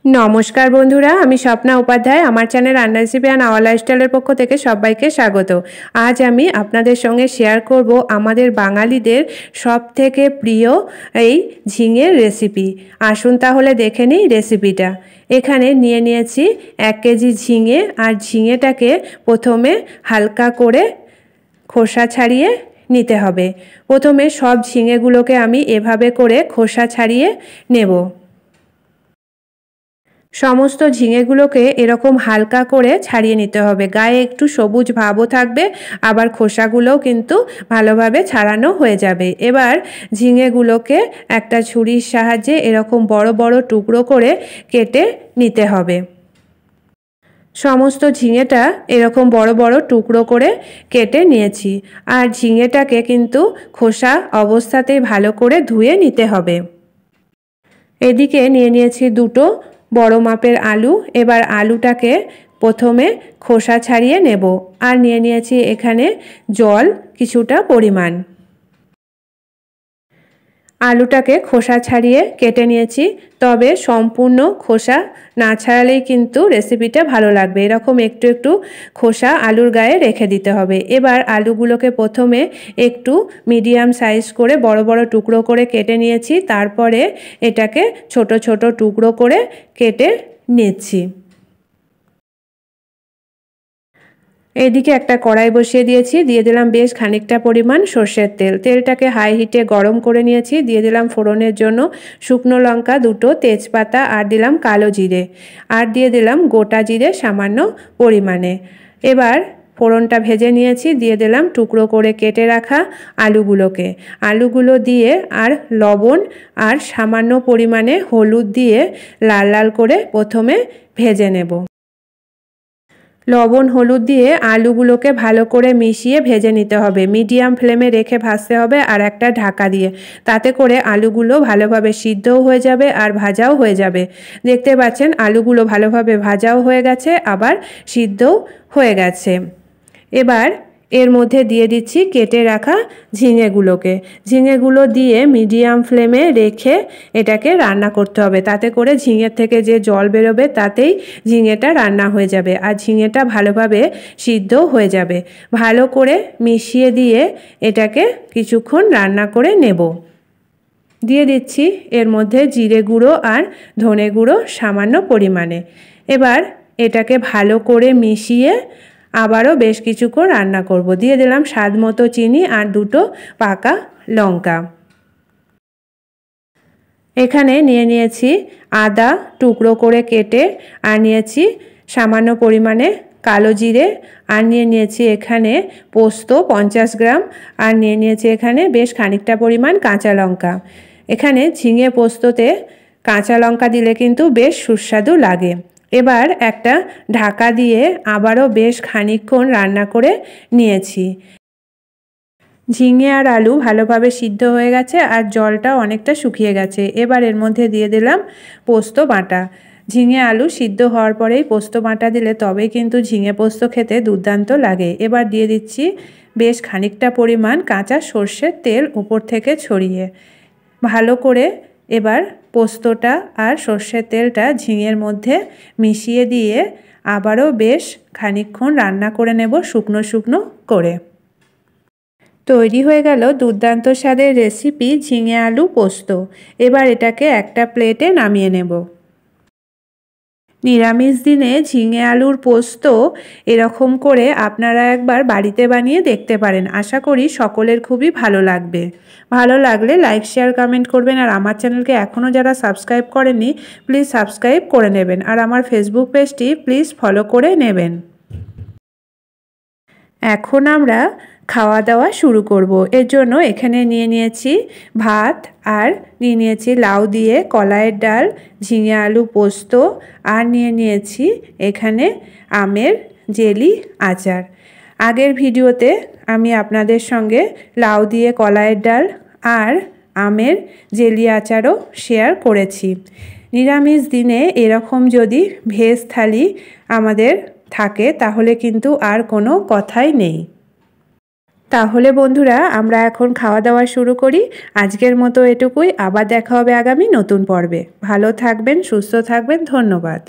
नमस्कार बंधुरा आमी स्वप्ना उपाध्याय आमार चैनल रान्ना रेसिपि एंड आवर लाइफस्टाइलेर पक्ष थेके सबाइके स्वागत। आज आमी आपनादेर संगे शेयर करब आमादेर बांगालीदेर सबथेके प्रिय एई झिंगेर रेसिपि। आसुन ताहले देखे निई रेसिपिटा। एखाने निये नियेछि 1 केजी झिंगे और झिंगेटाके प्रथमे हालका करे खोसा छाड़िए निते हबे। प्रथमे सब झिंगेगुलोके आमी एभाবে करे खोसा छाड़िए नेब। समस्त झिंगेगुलोके एरकम हालका करे छाड़िए निते हबे। गाये एकटू सबुज भावो थाकबे आबार खोसागुलोও किन्तु भालोभाবে छाड़ानो हये जाबे। एबार झिंगेगुलोके एकटा छुरिर साहाज्ये एरकम बड़ो बड़ो टुकरो करे केटे निते हबे। समस्त झिंगेटा एरकम बड़ो बड़ो टुकरो करे केटे निয়েছি আর झिंगेटाके किन्तु खोसा अवस्थातेই भालो करे धुए निते हबे। एदिके निয়ে নিয়েছি দুটো बड़ो मापेर आलू। एबार आलूटाके प्रथमे खोसा छाड़िए नेब और निয়ে নিয়েছি एखाने जल किछुटा परिमाण। आलूटाके खोसा छाड़िए केटे निয়েছি, तबे सम्पूर्ण खोसा ना छाड़ालेই किन्तु रेसिपिटा भालो लागबे। एरकम एकटू एकटू खोसा आलूर गाये रेखे दिते हबे। एबार आलूगुलोके प्रथमे एकटू मीडियाम साइज करे बड़ो बड़ो टुकरो करे केटे निয়েছি, तारपरे एटाके छोटो छोटो टुकरो करे केटे निচ্ছি। एदिके एकटा कड़ाई बसिए दिएछि, दिए दिलाम बेश खानिकटा परिमाण सर्षेर तेल। तेलटाके हाई हिटे गरम करे निয়েছি। दिए दिलाम फोड़नेर जोन्नो शुकनो लंका दुटो, तेजपाता और दिलाम कालो जिरे और दिए दिलाम गोटा जिरे सामान्य परिमाणे। एबार फोड़नटा भेजे निয়েছি, दिए दिलाम टुकरो करे केटे राखा आलूगुलोके। आलूगुलो दिए और लवण और सामान्य परिमाणे हलुद दिए लाल लाल करे प्रथमे भेजे नेब। लवण हलुद दिए आलूगुलोके भालो करे मिशिए भेजे निते हबे। मीडियाम फ्लेमे रेखे भाजते हबे और एकटा ढाका दिए, ताते करे आलूगुलो भालोभाबे सिद्धও হয়ে যাবে और भाजाও হয়ে যাবে। देखते पाচ্ছেন आलूगुलो भालोभाबे भाजाও হয়ে গেছে আবার সিদ্ধও হয়ে গেছে। এবার एर मध्य दिए दिচ্ছি केटे राखा झिंगेगुलोके। झिंगेगुलो दिए मीडियाम फ्लेमे रेखे एटाके रान्ना करते हबे, ताते करे झिंगेर थेके जे जल बेरोबे तातेई झिंगेटा रान्ना हये जाबे और झिंगेटा भालोभाबे सिद्धও हये जाबे। भालो करे मिशिए दिए एटाके किछुक्षण रान्ना करे नेब। दिए दिচ্ছি एर मध्य जिरे गुड़ो और धने गुड़ो सामान्य परिमाणे। एबार एटाके भालो करे मिशिए आबारो बेश किछुक्षण रान्ना करब। दिए दिलाम स्वाद मतो चिनी और दुटो पाका लंका। एखाने निয়ে নিয়েছি आदा टुकरो करे केटे और निয়েছি सामान्य परिमाणे कालो जिरे और निয়ে নিয়েছি एखाने पोस्त 50 ग्राम और निয়ে নিয়েছি एखाने बेश खानिकटा परिमाण काँचा लंका। एखाने झिंगे पोस्तते काँचा लंका दिले किन्तु बेश सुस्वादु लागे। एबार एकटा ढाका दिए आबारो बेश खानिकक्षण रान्ना करे निয়েছি। झिंगे और आलू भालोभाबे सिद्ध हये गेছে और जलटा अनेकटा शुकिয়ে गेছে। एबार एर मध्य दिए दिलाम पोस्त बाटा। झिंगे आलू सिद्ध हওয়ার পরেই पोस्त बाटा दिले तबेই किन्तु झिंगे पोस्त खेते दुर्दान्त लागे। एबार दिए दिচ্ছি बेश खानिकटा परिमाण काँचा सर्षेर तेल ऊपर थेके छड़िए। भालो करे एबार पोस्तटा और सर्षेर तेलटा झिंगेर मध्य मिशिए दिए आबारो बेश खानिकक्षण रान्ना करे नेब शुकनो शुकनो करे। तैरी हये गेल दुर्दान्त स्वादेर रेसिपि झिंगे आलू पोस्त। एबार एटाके एकटा प्लेटे नामिয়ে नेब। निरामिष दिने झिंगे आलूर पोस्त एरकम करे आपनारा एकबार बाड़ीते बानिये देखते पारेन। आशा करी सकलेर खूबই भालो लागबे। भालो लागले लाइक शेयर कमेंट करबेन और आमार चैनलके एखोनो जारा सबस्क्राइब करेनনি प्लिज सबस्क्राइब करे नेबेन और आमार फेसबुक पेजटी प्लिज फलो करे नेबेन। এখন আমরা খাওয়া দাওয়া শুরু করব। এর জন্য এখানে নিয়ে নিয়েছি ভাত আর নিয়ে নিয়েছি লাউ দিয়ে কলাইয়ের ডাল, ঝিঙে আলু পোস্ত আর নিয়ে নিয়েছি এখানে আমের জেলি আচার। আগের ভিডিওতে আমি আপনাদের সঙ্গে লাউ দিয়ে কলাইয়ের ডাল আর আমের জেলি আচারও শেয়ার করেছি। নিরামিষ দিনে এরকম যদি ভেজ থালি আমাদের থাকে তাহলে কিন্তু আর কোনো কথাই নেই। তাহলে বন্ধুরা আমরা এখন খাওয়া দাওয়া শুরু করি। আজকের মতো এটুকুই, আবার দেখা হবে আগামী নতুন পর্বে। ভালো থাকবেন, সুস্থ থাকবেন, ধন্যবাদ।